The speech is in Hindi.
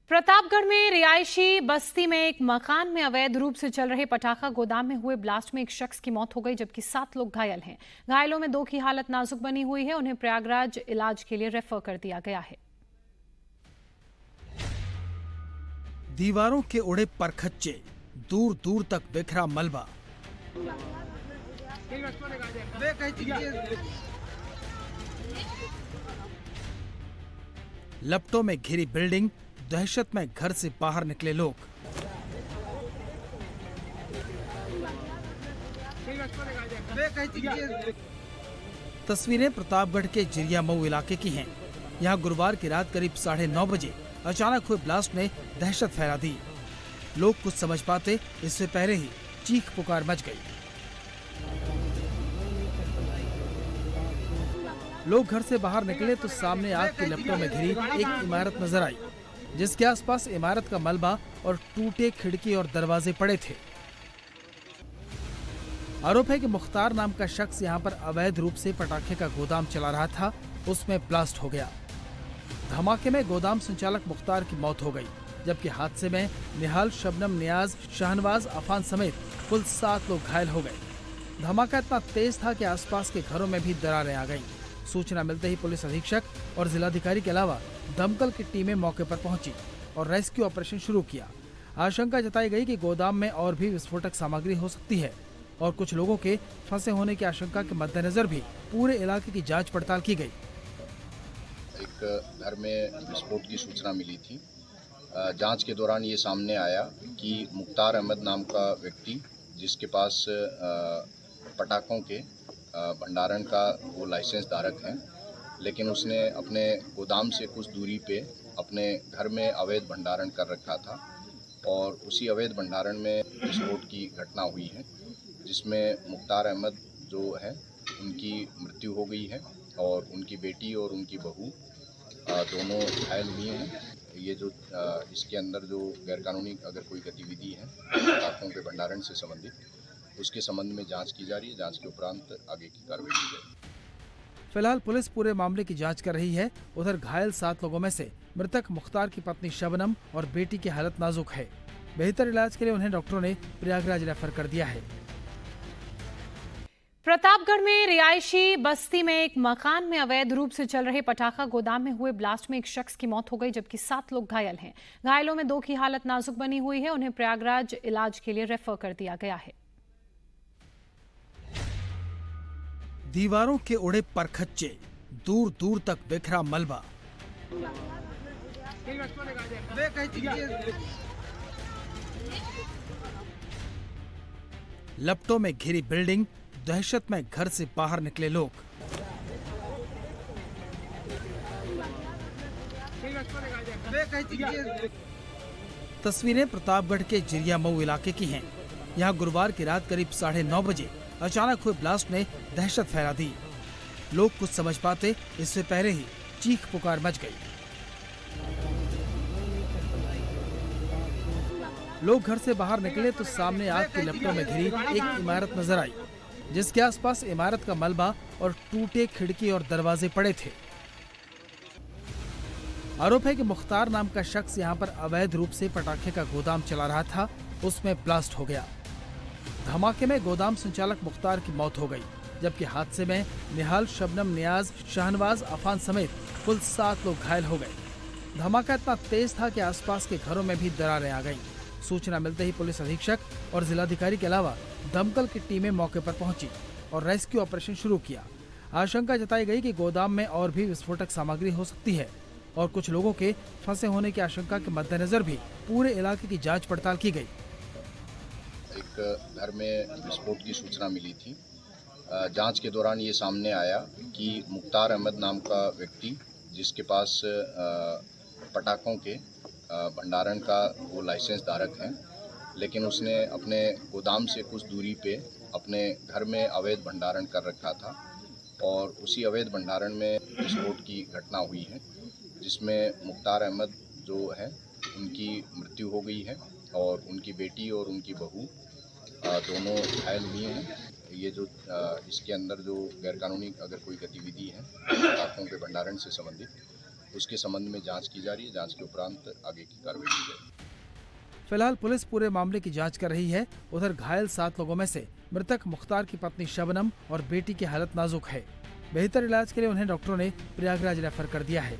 प्रतापगढ़ में रिहायशी बस्ती में एक मकान में अवैध रूप से चल रहे पटाखा गोदाम में हुए ब्लास्ट में एक शख्स की मौत हो गई, जबकि 7 लोग घायल हैं। घायलों में 2 की हालत नाजुक बनी हुई है। उन्हें प्रयागराज इलाज के लिए रेफर कर दिया गया है। दीवारों के उड़े परखच्चे, दूर दूर तक बिखरा मलबा। लपटों में घिरी बिल्डिंग, दहशत में घर से बाहर निकले लोग। तस्वीरें प्रतापगढ़ के जिरिया मऊ इलाके की हैं। यहाँ गुरुवार की रात करीब 9:30 बजे अचानक हुए ब्लास्ट ने दहशत फैला दी। लोग कुछ समझ पाते इससे पहले ही चीख पुकार मच गई। लोग घर से बाहर निकले तो सामने आग की लपटों में घिरी एक इमारत नजर आई, जिसके आसपास इमारत का मलबा और टूटे खिड़की और दरवाजे पड़े थे। आरोप है कि मुख्तार नाम का शख्स यहां पर अवैध रूप से पटाखे का गोदाम चला रहा था। उसमें ब्लास्ट हो गया। धमाके में गोदाम संचालक मुख्तार की मौत हो गई, जबकि हादसे में निहाल, शबनम, नियाज, शाहनवाज, अफान समेत कुल 7 लोग घायल हो गए। धमाका इतना तेज था कि आसपास के घरों में भी दरारें आ गईं। सूचना मिलते ही पुलिस अधीक्षक और जिलाधिकारी के अलावा दमकल की टीमें मौके पर पहुंची और रेस्क्यू ऑपरेशन शुरू किया। आशंका जताई गई कि गोदाम में और भी विस्फोटक सामग्री हो सकती है और कुछ लोगों के फंसे होने की आशंका के मद्देनजर भी पूरे इलाके की जांच पड़ताल की गई। एक घर में विस्फोट की सूचना मिली थी। जांच के दौरान ये सामने आया कि मुख्तार अहमद नाम का व्यक्ति, जिसके पास पटाखों के भंडारण का वो लाइसेंस धारक है, लेकिन उसने अपने गोदाम से कुछ दूरी पे अपने घर में अवैध भंडारण कर रखा था और उसी अवैध भंडारण में विस्फोट की घटना हुई है, जिसमें मुख्तार अहमद जो है उनकी मृत्यु हो गई है और उनकी बेटी और उनकी बहू दोनों घायल हुई हैं। ये जो इसके अंदर जो गैरकानूनी अगर कोई गतिविधि है पटाखों के भंडारण से संबंधित, उसके संबंध में जांच की जा रही है। जांच के उपरांत आगे की कार्रवाई की जाएगी। फिलहाल पुलिस पूरे मामले की जांच कर रही है। उधर घायल 7 लोगों में से मृतक मुख्तार की पत्नी शबनम और बेटी की हालत नाजुक है। बेहतर इलाज के लिए उन्हें डॉक्टरों ने प्रयागराज रेफर कर दिया है। प्रतापगढ़ में रिहायशी बस्ती में एक मकान में अवैध रूप से चल रहे पटाखा गोदाम में हुए ब्लास्ट में एक शख्स की मौत हो गई, जबकि 7 लोग घायल हैं। घायलों में 2 की हालत नाजुक बनी हुई है। उन्हें प्रयागराज इलाज के लिए रेफर कर दिया गया है। दीवारों के उड़े परखच्चे, दूर दूर तक बिखरा मलबा। लपटों में घिरी बिल्डिंग, दहशत में घर से बाहर निकले लोग। तस्वीरें प्रतापगढ़ के जिरिया मऊ इलाके की हैं। यहाँ गुरुवार की रात करीब 9:30 बजे अचानक हुए ब्लास्ट ने दहशत फैला दी। लोग कुछ समझ पाते इससे पहले ही चीख पुकार मच गई। लोग घर से बाहर निकले तो सामने आग की लपटों में घिरी एक इमारत नजर आई, जिसके आसपास इमारत का मलबा और टूटे खिड़की और दरवाजे पड़े थे। आरोप है कि मुख्तार नाम का शख्स यहां पर अवैध रूप से पटाखे का गोदाम चला रहा था। उसमें ब्लास्ट हो गया। धमाके में गोदाम संचालक मुख्तार की मौत हो गई, जबकि हादसे में निहाल, शबनम, नियाज, शाहनवाज, अफान समेत कुल 7 लोग घायल हो गए। धमाका इतना तेज था कि आसपास के घरों में भी दरारें आ गईं। सूचना मिलते ही पुलिस अधीक्षक और जिलाधिकारी के अलावा दमकल की टीमें मौके पर पहुंची और रेस्क्यू ऑपरेशन शुरू किया। आशंका जताई गई कि गोदाम में और भी विस्फोटक सामग्री हो सकती है और कुछ लोगों के फंसे होने की आशंका के मद्देनजर भी पूरे इलाके की जांच पड़ताल की गई। एक घर में विस्फोट की सूचना मिली थी। जांच के दौरान ये सामने आया कि मुख्तार अहमद नाम का व्यक्ति, जिसके पास पटाखों के भंडारण का वो लाइसेंस धारक है, लेकिन उसने अपने गोदाम से कुछ दूरी पे अपने घर में अवैध भंडारण कर रखा था और उसी अवैध भंडारण में विस्फोट की घटना हुई है, जिसमें मुख्तार अहमद जो है उनकी मृत्यु हो गई है और उनकी बेटी और उनकी बहू दोनों घायल हुई हैं। ये जो इसके अंदर जो गैरकानूनी अगर कोई गतिविधि है पटाखों के भंडारण से संबंधित, उसके संबंध में जांच की जा रही है। जांच के उपरांत आगे की कार्रवाई की जाएगी। फिलहाल पुलिस पूरे मामले की जांच कर रही है। उधर घायल 7 लोगों में से मृतक मुख्तार की पत्नी शबनम और बेटी की हालत नाजुक है। बेहतर इलाज के लिए उन्हें डॉक्टरों ने प्रयागराज रेफर कर दिया है।